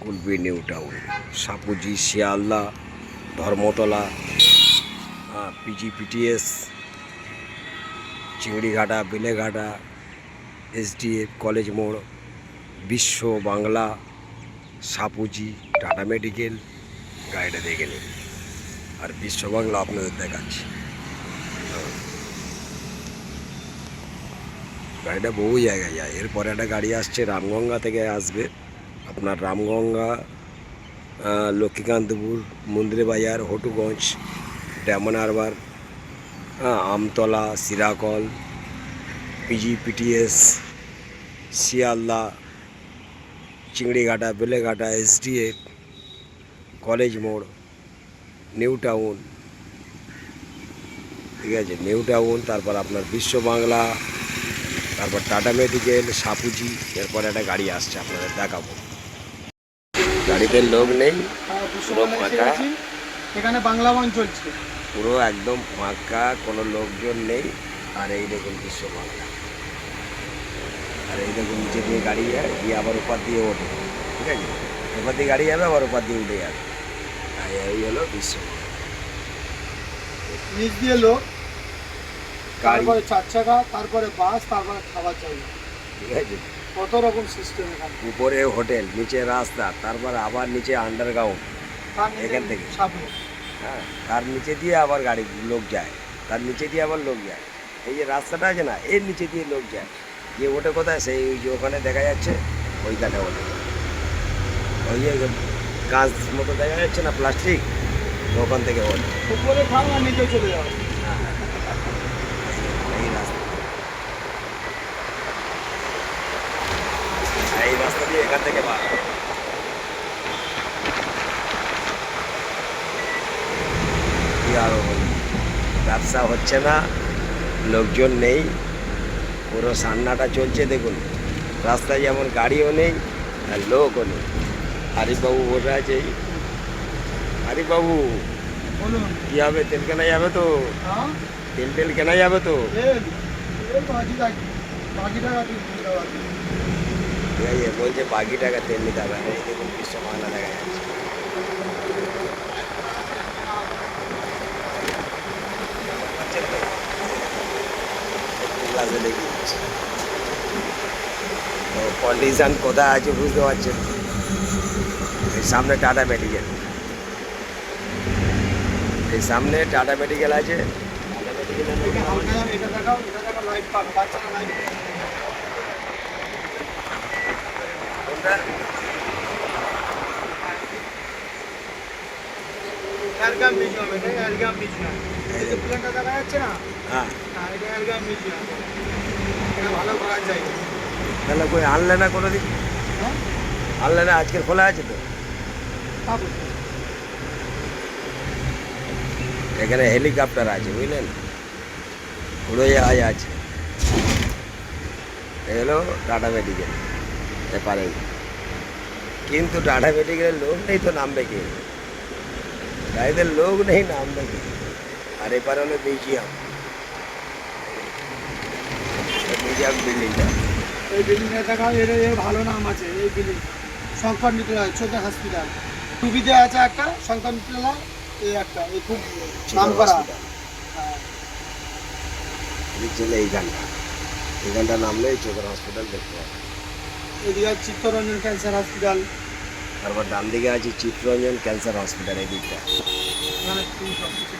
কুলবি New Town, Shapoorji, Sealdah, Dharmatala, PGPTS, Chingrighata, Beleghata, SDF college মোড়, Biswa Bangla, Shapoorji, tata medical. গাড়িটা দেখে নিন। আর বিশ্ব বাংলা আপনাদের দেখাচ্ছি। গাড়িটা বহু জায়গায় যায়। এরপরে একটা গাড়ি আসছে রামগঙ্গা থেকে আসবে, আপনার Ramganga, Lakshmikantapur, Mandir Bazar, Hatuganj, Diamond Harbour, Amtala, Sirakol, PGPTS, Sealdah, Chingrighata, Beleghata, SDF college মোড়, নিউ টাউন। ঠিক আছে, নিউ টাউন, তারপর আপনার বিশ্ব বাংলা, তারপর টাটা মেডিকেল, সাপুজি। এরপর একটা গাড়ি আসছে, আপনাদের দেখাবো। গাড়িতে লোক নেই, পুরো ফাঁকা। এখানে বাংলা গান চলছে, পুরো একদম ফাঁকা, কোনো লোকজন নেই। আর এই দেখুন বিশ্ব বাংলা। আর এই দেখুন নিচে দিয়ে গাড়ি যায়, গিয়ে আবার ওপার দিয়ে ওঠে। ঠিক আছে, ওপার দিয়ে গাড়ি যাবে, আবার ওপার দিয়ে উঠে যাবে। আর এই হলো বিশ্ব বাংলা। নিচ দিয়ে লোক, গাড়ি, তারপরে চার চাকা, তারপরে বাস, তারপরে খাবার জায়গা। ঠিক আছে, কত রকম সিস্টেম এখানে। উপরে হোটেল, নিচে রাস্তা, তারপর আবার নিচে আন্ডারগ্রাউন্ড। এখান থেকে হ্যাঁ, তার নিচে দিয়ে আবার গাড়ি লোক যায়, তার নিচে দিয়ে আবার লোক যায়। এই যে রাস্তাটা আছে না, এর নিচে দিয়ে লোক যায়। যে ওঠে কোথায়, সেই ওই যে ওখানে দেখা যাচ্ছে, ওইখানে ওঠে। ওই যে কাঁচ মতো দেখা যাচ্ছে না, প্লাস্টিক, ওখান থেকে ওঠে। উপরে খাও আর নিচে চলে যাও। এই রাস্তা, এই রাস্তা দিয়ে এখান থেকে বার হয়। কি আরো বলি, ব্যবসা হচ্ছে না, লোকজন নেই, পুরো সান্নাটা চলছে। দেখুন রাস্তায় যেমন গাড়িও নেই আর লোকও নেই। হারিবাবু বসে আছে। হারিবাবু, বলুন কী হবে, তেল কেনা যাবে তো? হ্যাঁ, তেল টেল কেনা যাবে তো? বাকি টাকা দিতে হবে। ঠিক আছে, বলছে বাকি টাকা তেল নিতে হবে। আর এই দেখুন বিশ্ব বাংলা দেখা যাচ্ছে। পাচ্ছেন তো? ক্লাসে দেখি তো কন্ডিশন কোথায় আছে বুঝতে পারছেন। এই সামনে টাটা মেডিকেল, এই সামনে টাটা মেডিকেল আছে। টাটা মেডিকেলের এটা দেখাও, এটা দেখাও, লাইট পাবে, বাচ্চারা লাইট পাবে। কোনটা? এয়ারগান মিউজিয়াম, এটা এয়ারগান মিউজিয়াম। এই যে প্লেনটা দেখা যাচ্ছে না, হ্যাঁ, হ্যাঁ, এটা এয়ারগান মিউজিয়াম। এটা ভালো ঘোরার জায়গা। তাহলে কই আনলে না কোনো দিন? হ্যাঁ, আনলে না, আজকের খোলা আছে তো? পাবো। এখানে হেলিকপ্টার আছে বুঝলেন, উড়োজাহাজ আছে। এগুলো টাটা মেডিকেল এপারে, কিন্তু টাটা মেডিকেলের লোক নেই তো নামবে কে? গাড়িতে লোক নেই, নামবে কে? আর এপারে হলো মিউজিয়াম, মিউজিয়াম বিল্ডিংটা। এই বিল্ডিংটা দেখাও, এর ভালো নাম আছে এই বিল্ডিং। শঙ্কর নিত্যালয়, চোখে হসপিটাল। টুবিতে আছে একটা শঙ্কর নিত্যালয়, এই একটা, এই খুব নাম করা। হ্যাঁ, চলে এইখানটা নামলে চোখের হসপিটাল দেখতে পাবে। এদিকে আছে চিত্তরঞ্জন ক্যান্সার হসপিটাল। তারপর ডান দিকে আছে চিত্তরঞ্জন ক্যান্সার হসপিটাল, এই দিকটা। এখানে সব কিছু